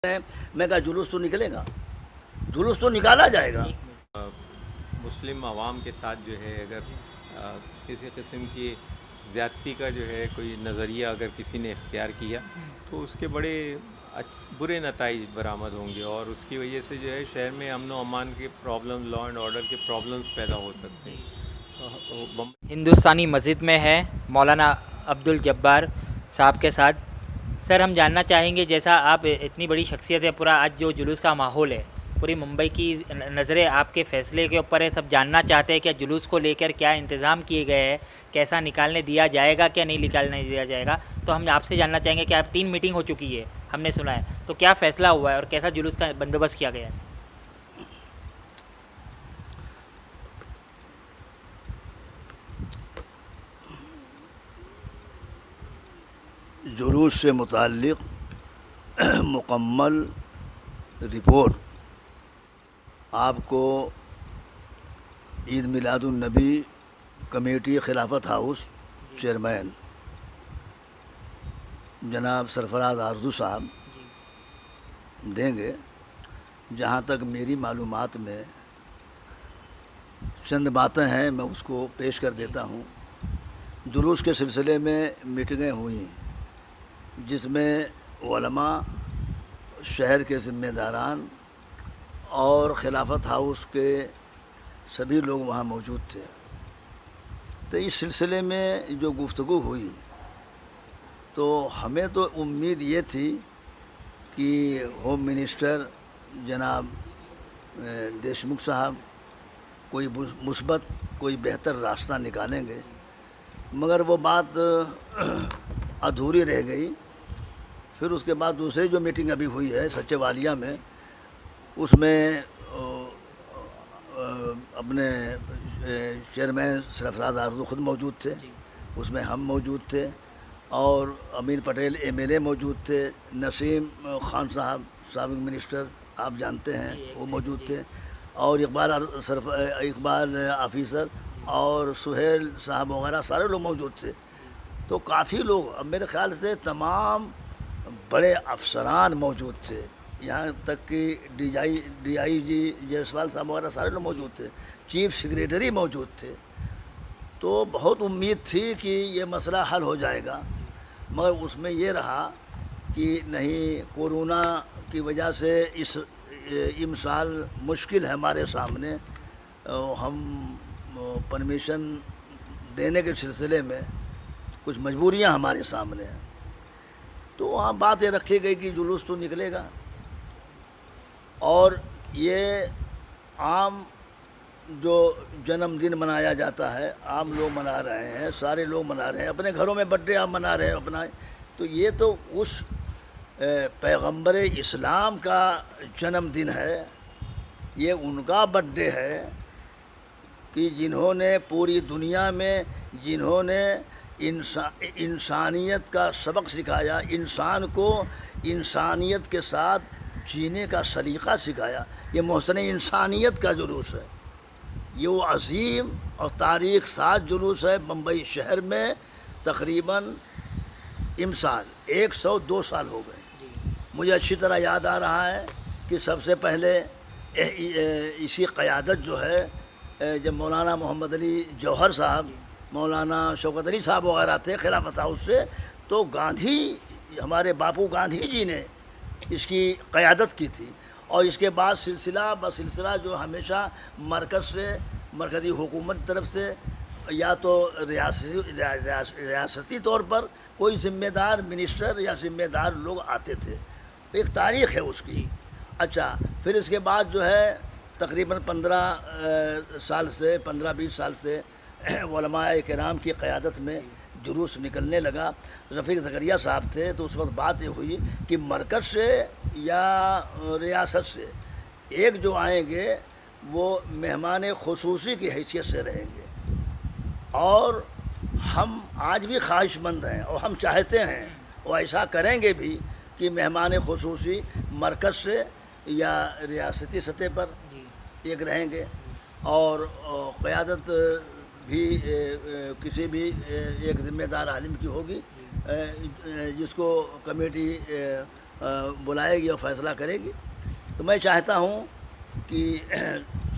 میں کہا جلوس تو نکلے گا، جلوس تو نکالا جائے گا۔ مسلم عوام کے ساتھ جو ہے اگر کسی قسم کی زیادتی کا جو ہے کوئی نظریہ اگر کسی نے اختیار کیا تو اس کے بڑے برے نتائج برآمد ہوں گے، اور اس کی وجہ سے جو ہے شہر میں امن و امان کے پرابلم، لا اینڈ آرڈر کے پرابلمس پیدا ہو سکتے ہیں۔ ہندوستانی مسجد میں ہے مولانا عبدالجبار صاحب کے ساتھ۔ سر ہم جاننا چاہیں گے، جیسا آپ اتنی بڑی شخصیت ہے، پورا آج جو جلوس کا ماحول ہے، پوری ممبئی کی نظریں آپ کے فیصلے کے اوپر ہے، سب جاننا چاہتے ہیں کہ جلوس کو لے کر کیا انتظام کیے گئے ہیں، کیسا نکالنے دیا جائے گا، کیا نہیں نکالنے دیا جائے گا۔ تو ہم آپ سے جاننا چاہیں گے کہ آپ 3 میٹنگ ہو چکی ہے، ہم نے سنا ہے، تو کیا فیصلہ ہوا ہے اور کیسا جلوس کا بندوبست کیا گیا ہے؟ جلوس سے متعلق مکمل رپورٹ آپ کو عید میلاد النبی کمیٹی خلافت ہاؤس چیئرمین جناب سرفراز آرزو صاحب دیں گے۔ جہاں تک میری معلومات میں چند باتیں ہیں، میں اس کو پیش کر دیتا ہوں۔ جلوس کے سلسلے میں میٹنگیں ہوئیں جس میں علماء، شہر کے ذمہ داران اور خلافت ہاؤس کے سبھی لوگ وہاں موجود تھے۔ تو اس سلسلے میں جو گفتگو ہوئی تو ہمیں تو امید یہ تھی کہ ہوم منسٹر جناب دیشمکھ صاحب کوئی مثبت، کوئی بہتر راستہ نکالیں گے، مگر وہ بات ادھوری رہ گئی۔ پھر اس کے بعد دوسری جو میٹنگ ابھی ہوئی ہے سچے والیہ میں، اس میں اپنے چیئرمین سرفراز آرزو خود موجود تھے، اس میں ہم موجود تھے، اور امیر پٹیل ایم ایل اے موجود تھے، نسیم خان صاحب سابق منسٹر آپ جانتے ہیں وہ موجود تھے، اور اقبال آفیسر اور سہیل صاحب وغیرہ سارے لوگ موجود تھے۔ تو کافی لوگ، اب میرے خیال سے تمام بڑے افسران موجود تھے، یہاں تک کہ ڈی آئی جی جیسوال صاحب وغیرہ سارے لوگ موجود تھے، چیف سیکریٹری موجود تھے۔ تو بہت امید تھی کہ یہ مسئلہ حل ہو جائے گا، مگر اس میں یہ رہا کہ نہیں، کورونا کی وجہ سے اس امسال مشکل ہے ہمارے سامنے، ہم پرمیشن دینے کے سلسلے میں کچھ مجبوریاں ہمارے سامنے ہیں۔ تو وہاں بات یہ رکھی گئی کہ جلوس تو نکلے گا، اور یہ عام جو جنم دن منایا جاتا ہے، عام لوگ منا رہے ہیں، سارے لوگ منا رہے ہیں، اپنے گھروں میں برتھ ڈے آپ منا رہے ہیں اپنا، تو یہ تو اس پیغمبر اسلام کا جنم دن ہے، یہ ان کا برتھ ڈے ہے کہ جنہوں نے پوری دنیا میں، جنہوں نے انسانیت کا سبق سکھایا، انسان کو انسانیت کے ساتھ جینے کا سلیقہ سکھایا، یہ محسن انسانیت کا جلوس ہے، یہ وہ عظیم اور تاریخ ساز جلوس ہے۔ ممبئی شہر میں تقریباً امسال 102 سال ہو گئے۔ مجھے اچھی طرح یاد آ رہا ہے کہ سب سے پہلے اسی قیادت جو ہے جب مولانا محمد علی جوہر صاحب، مولانا شوکت علی صاحب وغیرہ تھے خلافت ہاؤس سے، تو گاندھی، ہمارے باپو گاندھی جی نے اس کی قیادت کی تھی، اور اس کے بعد سلسلہ بسلسلہ جو ہمیشہ مرکز سے، مرکزی حکومت کی طرف سے، یا تو ریاستی طور پر کوئی ذمہ دار منسٹر یا ذمہ دار لوگ آتے تھے، ایک تاریخ ہے اس کی۔ اچھا، پھر اس کے بعد جو ہے تقریباً 15-20 سال سے علماء کرام کی قیادت میں جلوس نکلنے لگا۔ رفیق زکریا صاحب تھے تو اس وقت بات یہ ہوئی کہ مرکز سے یا ریاست سے ایک جو آئیں گے وہ مہمان خصوصی کی حیثیت سے رہیں گے، اور ہم آج بھی خواہش مند ہیں اور ہم چاہتے ہیں اور ایسا کریں گے بھی کہ مہمان خصوصی مرکز سے یا ریاستی سطح پر ایک رہیں گے، اور قیادت بھی کسی بھی ایک ذمہ دار عالم کی ہوگی، جس کو کمیٹی بلائے گی اور فیصلہ کرے گی. تو میں چاہتا ہوں کہ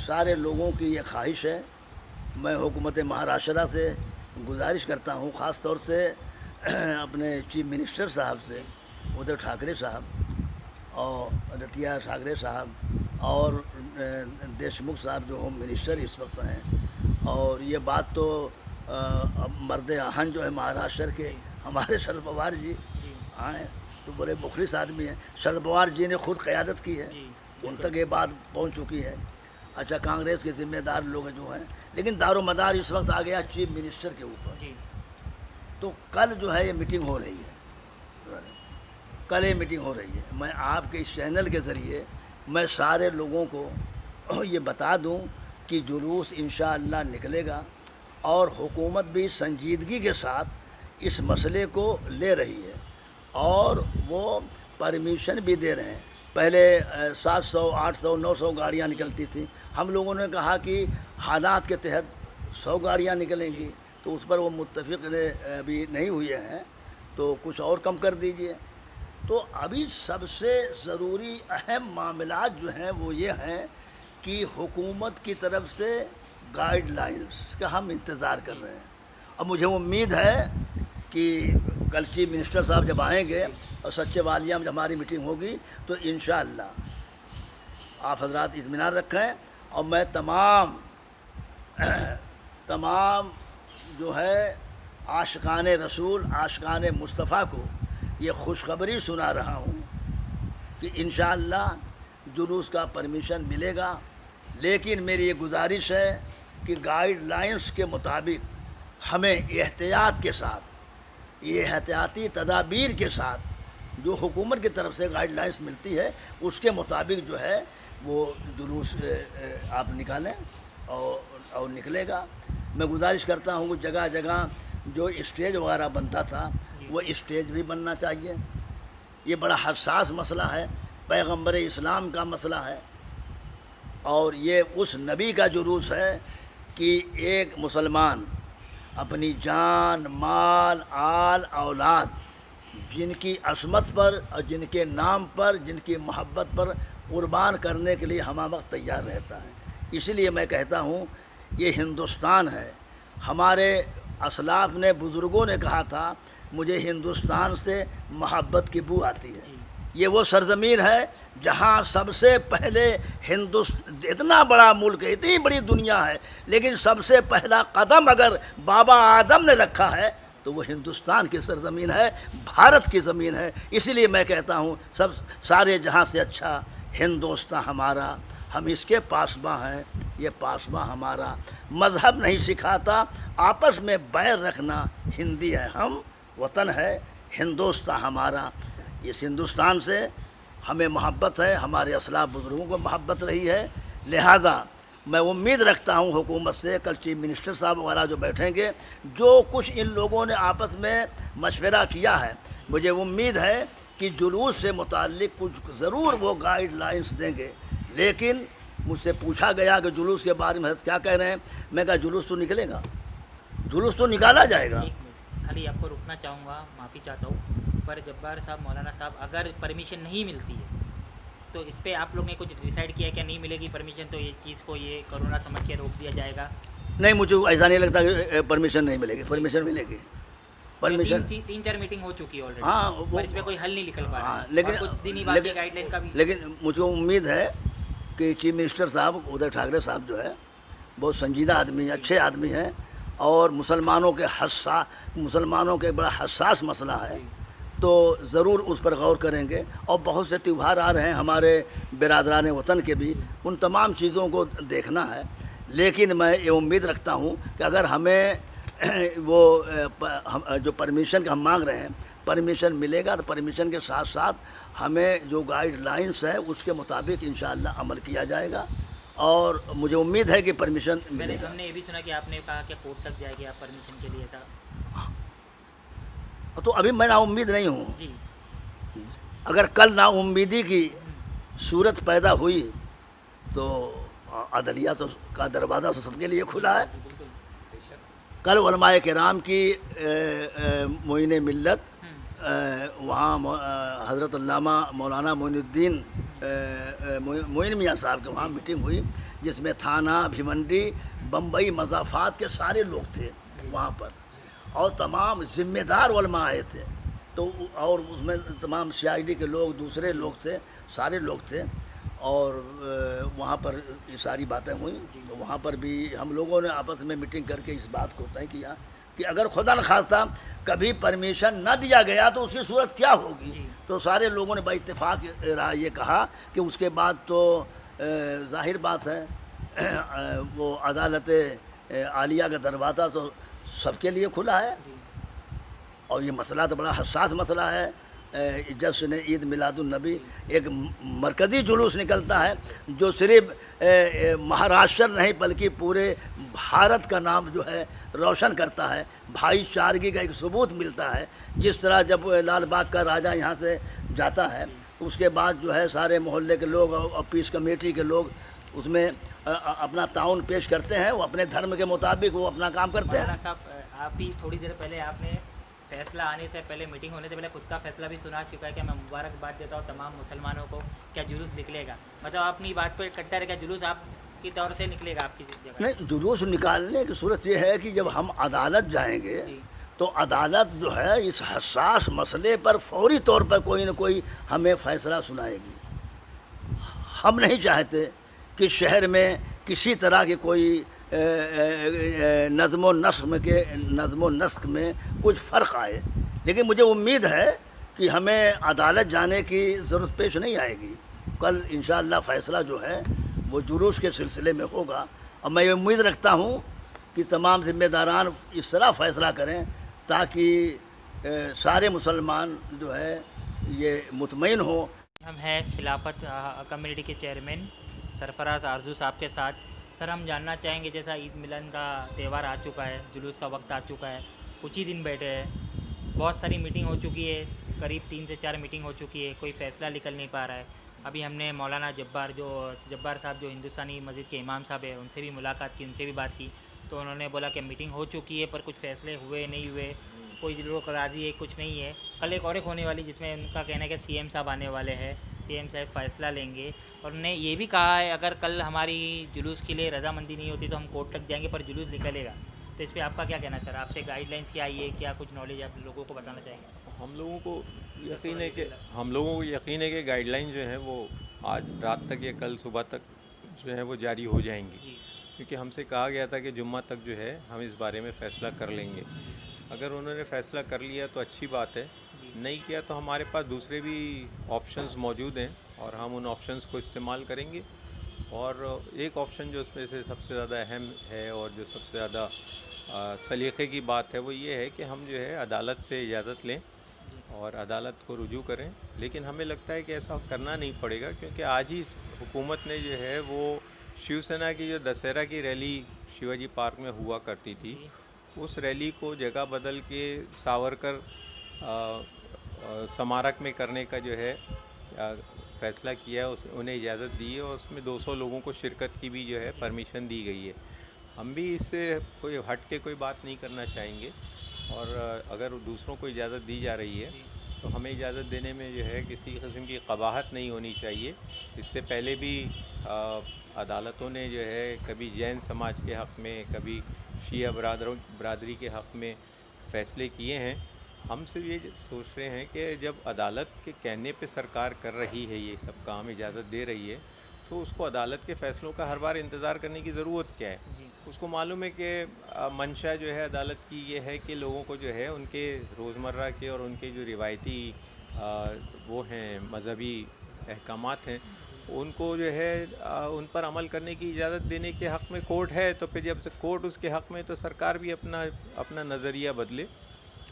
سارے لوگوں کی یہ خواہش ہے. میں حکومت مہاراشٹر سے گزارش کرتا ہوں، خاص طور سے اپنے چیف منسٹر صاحب سے، ادھو ٹھاکرے صاحب اور آدتیہ ٹھاکرے صاحب اور دیشمکھ صاحب جو ہوم منسٹر اس وقت ہیں. اور یہ بات تو مرد آہن جو ہے مہاراشٹر کے ہمارے شرد پوار جی آئے تو بڑے مخلص آدمی ہیں. شرد پوار جی نے خود قیادت کی ہے، ان تک یہ بات پہنچ چکی ہے. اچھا کانگریس کے ذمہ دار لوگ جو ہیں، لیکن دار و مدار اس وقت آ گیا چیف منسٹر کے اوپر. تو کل جو ہے یہ میٹنگ ہو رہی ہے، کل یہ میٹنگ ہو رہی ہے. میں آپ کے اس چینل کے ذریعے میں سارے لوگوں کو یہ بتا دوں کہ جلوس انشاءاللہ نکلے گا اور حکومت بھی سنجیدگی کے ساتھ اس مسئلے کو لے رہی ہے اور وہ پرمیشن بھی دے رہے ہیں. پہلے 700 800 900 گاڑیاں نکلتی تھیں. ہم لوگوں نے کہا کہ حالات کے تحت 100 گاڑیاں نکلیں گی، تو اس پر وہ متفق ابھی نہیں ہوئے ہیں، تو کچھ اور کم کر دیجئے. تو ابھی سب سے ضروری اہم معاملات جو ہیں وہ یہ ہیں کہ حکومت کی طرف سے گائیڈ لائنز کا ہم انتظار کر رہے ہیں. اب مجھے امید ہے کہ کل چیف منسٹر صاحب جب آئیں گے اور سچے والیہ میں جب ہماری میٹنگ ہوگی تو انشاءاللہ آپ حضرات اطمینان رکھیں. اور میں تمام جو ہے عاشقان رسول، عاشقان مصطفیٰ کو یہ خوشخبری سنا رہا ہوں کہ انشاءاللہ جلوس کا پرمیشن ملے گا. لیکن میری یہ گزارش ہے کہ گائیڈ لائنز کے مطابق ہمیں احتیاط کے ساتھ، یہ احتیاطی تدابیر کے ساتھ جو حکومت کی طرف سے گائیڈ لائنز ملتی ہے اس کے مطابق جو ہے وہ جلوس آپ نکالیں اور نکلے گا. میں گزارش کرتا ہوں کہ جگہ جگہ جو اسٹیج وغیرہ بنتا تھا وہ اسٹیج بھی بننا چاہیے. یہ بڑا حساس مسئلہ ہے، پیغمبر اسلام کا مسئلہ ہے اور یہ اس نبی کا جلوس ہے کہ ایک مسلمان اپنی جان، مال، آل، اولاد جن کی عصمت پر اور جن کے نام پر، جن کی محبت پر قربان کرنے کے لیے ہمہ وقت تیار رہتا ہے. اس لیے میں کہتا ہوں یہ ہندوستان ہے. ہمارے اسلاف نے، بزرگوں نے کہا تھا مجھے ہندوستان سے محبت کی بو آتی ہے. یہ وہ سرزمین ہے جہاں سب سے پہلے اتنا بڑا ملک ہے، اتنی بڑی دنیا ہے، لیکن سب سے پہلا قدم اگر بابا آدم نے رکھا ہے تو وہ ہندوستان کی سرزمین ہے، بھارت کی زمین ہے. اسی لیے میں کہتا ہوں سارے جہاں سے اچھا ہندوستان ہمارا، ہم اس کے پاسباں ہیں. یہ پاسباں ہمارا مذہب نہیں سکھاتا آپس میں بیر رکھنا. ہندی ہے ہم، وطن ہے ہندوستان ہمارا. اس ہندوستان سے ہمیں محبت ہے، ہمارے اسلاف بزرگوں کو محبت رہی ہے. لہٰذا میں امید رکھتا ہوں حکومت سے، کل چیف منسٹر صاحب وغیرہ جو بیٹھیں گے، جو کچھ ان لوگوں نے آپس میں مشورہ کیا ہے، مجھے امید ہے کہ جلوس سے متعلق کچھ ضرور وہ گائیڈ لائنز دیں گے. لیکن مجھ سے پوچھا گیا کہ جلوس کے بارے میں کیا کہہ رہے ہیں. میں کہا جلوس تو نکلے گا، جلوس تو نکالا جائے گا. خالی آپ کو رکنا چاہوں گا، معافی چاہتا ہوں، پر جبار صاحب، مولانا صاحب، اگر پرمیشن نہیں ملتی ہے تو اس پہ آپ لوگ نے کچھ ڈیسائیڈ کیا ہے کہ نہیں ملے گی پرمیشن تو یہ چیز کو یہ کرونا سمجھ کے روک دیا جائے گا؟ نہیں، مجھے ایسا نہیں لگتا کہ پرمیشن نہیں ملے گی. پرمیشن ملے گی. پرمیشن 3-4 میٹنگ ہو چکی ہے آلریڈی. ہاں، پر اس پہ کوئی حل نہیں نکل پا رہا. لیکن کچھ دن ہی بعد گائیڈ لائن کا بھی. لیکن مجھ کو امید ہے کہ چیف منسٹر صاحب ادھو ٹھاکرے صاحب جو ہے بہت سنجیدہ آدمی ہیں، اچھے آدمی ہیں اور مسلمانوں کے بڑا حساس مسئلہ ہے، تو ضرور اس پر غور کریں گے. اور بہت سے تیوہار آ رہے ہیں ہمارے برادران وطن کے بھی، ان تمام چیزوں کو دیکھنا ہے. لیکن میں یہ امید رکھتا ہوں کہ اگر ہمیں وہ جو پرمیشن کا ہم مانگ رہے ہیں پرمیشن ملے گا تو پرمیشن کے ساتھ ساتھ ہمیں جو گائیڈ لائنز ہے اس کے مطابق انشاءاللہ عمل کیا جائے گا. اور مجھے امید ہے کہ پرمیشن ملے گا. ہم نے یہ بھی سنا کہ آپ نے کہا کہ کورٹ تک جائے گی آپ پرمیشن کے لیے. ایسا تو ابھی میں نا امید نہیں ہوں. جی، اگر کل نا امیدی کی صورت پیدا ہوئی تو عدلیہ تو کا دروازہ سب کے لیے کھلا ہے. کل علماء کرام کی معین ملت وہاں حضرت علامہ مولانا معین الدین معین میاں صاحب کے وہاں میٹنگ ہوئی، جس میں تھانہ بھیمنڈی بمبئی مضافات کے سارے لوگ تھے وہاں پر، اور تمام ذمہ دار علماء آئے تھے، تو اور اس میں تمام سی آئی ڈی کے لوگ، دوسرے لوگ تھے، سارے لوگ تھے، اور وہاں پر یہ ساری باتیں ہوئیں. تو وہاں پر بھی ہم لوگوں نے آپس میں میٹنگ کر کے اس بات کو طے کیا کہ اگر خدا نخواستہ کبھی پرمیشن نہ دیا گیا تو اس کی صورت کیا ہوگی. تو سارے لوگوں نے باتفاق رائے یہ کہا کہ اس کے بعد تو ظاہر بات ہے وہ عدالت عالیہ کا دروازہ تو سب کے لیے کھلا ہے، اور یہ مسئلہ تو بڑا حساس مسئلہ ہے. جشن عید میلاد النبی ایک مرکزی جلوس نکلتا ہے جو صرف مہاراشٹر نہیں بلکہ پورے بھارت کا نام جو ہے روشن کرتا ہے، بھائی چارگی کا ایک ثبوت ملتا ہے. جس طرح جب لال باغ کا راجہ یہاں سے جاتا ہے، اس کے بعد جو ہے سارے محلے کے لوگ اور پیس کمیٹی کے لوگ اس میں اپنا تعاون پیش کرتے ہیں، وہ اپنے دھرم کے مطابق وہ اپنا کام کرتے ہیں. مولانا صاحب، آپ بھی تھوڑی دیر پہلے آپ نے فیصلہ آنے سے پہلے، میٹنگ ہونے سے پہلے خود کا فیصلہ بھی سنا چکا ہے کہ میں مبارکباد دیتا ہوں تمام مسلمانوں کو. کیا جلوس نکلے گا؟ مطلب آپ اپنی بات پہ کٹر ہے کہ جلوس آپ کی طور سے نکلے گا آپ کی جگہ؟ نہیں، جلوس نکالنے کی صورت یہ ہے کہ جب ہم عدالت جائیں گے تو عدالت جو ہے اس حساس مسئلے پر فوری طور پر کوئی نہ کوئی ہمیں فیصلہ سنائے گی. ہم نہیں چاہتے کہ شہر میں کسی طرح کے کوئی نظم و نسق میں کچھ فرق آئے، لیکن مجھے امید ہے کہ ہمیں عدالت جانے کی ضرورت پیش نہیں آئے گی. کل انشاءاللہ فیصلہ جو ہے وہ جلوس کے سلسلے میں ہوگا، اور میں یہ امید رکھتا ہوں کہ تمام ذمہ داران اس طرح فیصلہ کریں تاکہ سارے مسلمان جو ہے یہ مطمئن ہوں. ہم ہیں خلافت کمیونٹی کے چیئرمین سرفراز آرزو صاحب کے ساتھ. سر، ہم جاننا چاہیں گے، جیسا عید ملن کا تہوار آ چکا ہے، جلوس کا وقت آ چکا ہے، کچھ ہی دن بیٹھے ہیں، بہت ساری میٹنگ ہو چکی ہے، قریب 3 سے 4 میٹنگ ہو چکی ہے، کوئی فیصلہ نکل نہیں پا رہا ہے. ابھی ہم نے مولانا جبار صاحب جو ہندوستانی مسجد کے امام صاحب ہیں، ان سے بھی ملاقات کی، ان سے بھی بات کی، تو انہوں نے بولا کہ میٹنگ ہو چکی ہے پر کچھ فیصلے ہوئے نہیں ہوئے، کوئی لوگ راضی ہے، کچھ نہیں ہے. کل ایک اور ہونے والی جس میں ان کا کہنا ہے کہ سی ایم صاحب آنے والے ہیں، سی ایم صاحب فیصلہ لیں گے. اور انہوں نے یہ بھی کہا ہے اگر کل ہماری جلوس کے لیے رضامندی نہیں ہوتی تو ہم کورٹ تک جائیں گے پر جلوس نکلے گا. تو اس پہ آپ کا کیا کہنا ہے سر؟ آپ سے گائیڈ لائنس کیا آئی ہے، کیا کچھ نالج آپ لوگوں کو بتانا چاہیں گے؟ ہم لوگوں کو یقین ہے کہ گائیڈ لائن جو ہیں وہ آج رات تک یا کل صبح تک جو ہے وہ جاری ہو جائیں گی، کیونکہ ہم سے کہا گیا تھا کہ جمعہ تک جو ہے ہم اس بارے میں فیصلہ کر لیں گے. اگر انہوں نے فیصلہ کر لیا تو اچھی بات ہے، نہیں کیا تو ہمارے پاس دوسرے بھی آپشنز موجود ہیں اور ہم ان آپشنز کو استعمال کریں گے. اور ایک آپشن جو اس میں سے سب سے زیادہ اہم ہے اور جو سب سے زیادہ سلیقے کی بات ہے وہ یہ ہے کہ ہم جو ہے عدالت سے اجازت لیں اور عدالت کو رجوع کریں. لیکن ہمیں لگتا ہے کہ ایسا کرنا نہیں پڑے گا، کیونکہ آج ہی حکومت نے جو ہے وہ شیو سینا کی جو دسہرہ کی ریلی شیواجی پارک میں ہوا کرتی تھی، اس ریلی کو جگہ بدل کے ساورکر سمارک میں کرنے کا جو ہے فیصلہ کیا ہے، انہیں اجازت دی ہے اور اس میں 200 لوگوں کو شرکت کی بھی جو ہے پرمیشن دی گئی ہے. ہم بھی اس سے کوئی ہٹ کے کوئی بات نہیں کرنا چاہیں گے، اور اگر دوسروں کو اجازت دی جا رہی ہے تو ہمیں اجازت دینے میں جو ہے کسی قسم کی قباحت نہیں ہونی چاہیے. اس سے پہلے بھی عدالتوں نے جو ہے کبھی جین سماج کے حق میں، کبھی شیعہ برادری کے حق میں فیصلے کیے ہیں. ہم صرف یہ سوچ رہے ہیں کہ جب عدالت کے کہنے پہ سرکار کر رہی ہے یہ سب کام، اجازت دے رہی ہے، تو اس کو عدالت کے فیصلوں کا ہر بار انتظار کرنے کی ضرورت کیا ہے؟ اس کو معلوم ہے کہ منشا جو ہے عدالت کی یہ ہے کہ لوگوں کو جو ہے ان کے روزمرہ کے اور ان کے جو روایتی وہ ہیں مذہبی احکامات ہیں ان کو جو ہے ان پر عمل کرنے کی اجازت دینے کے حق میں کورٹ ہے. تو پھر جب کورٹ اس کے حق میں تو سرکار بھی اپنا نظریہ بدلے،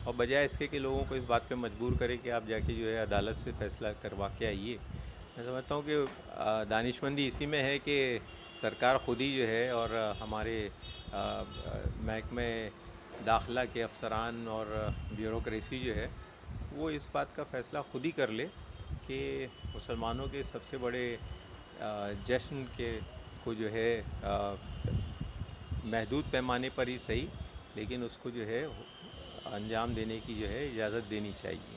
اور بجائے اس کے کہ لوگوں کو اس بات پہ مجبور کرے کہ آپ جا کے جو ہے عدالت سے فیصلہ کروا کے آئیے. میں سمجھتا ہوں کہ دانشمندی اسی میں ہے کہ سرکار خود ہی جو ہے اور ہمارے محکمہ داخلہ کے افسران اور بیوروکریسی جو ہے وہ اس بات کا فیصلہ خود ہی کر لے کہ مسلمانوں کے سب سے بڑے جشن کے کو جو ہے محدود پیمانے پر ہی صحیح لیکن اس کو جو ہے انجام دینے کی جو ہے اجازت دینی چاہیے.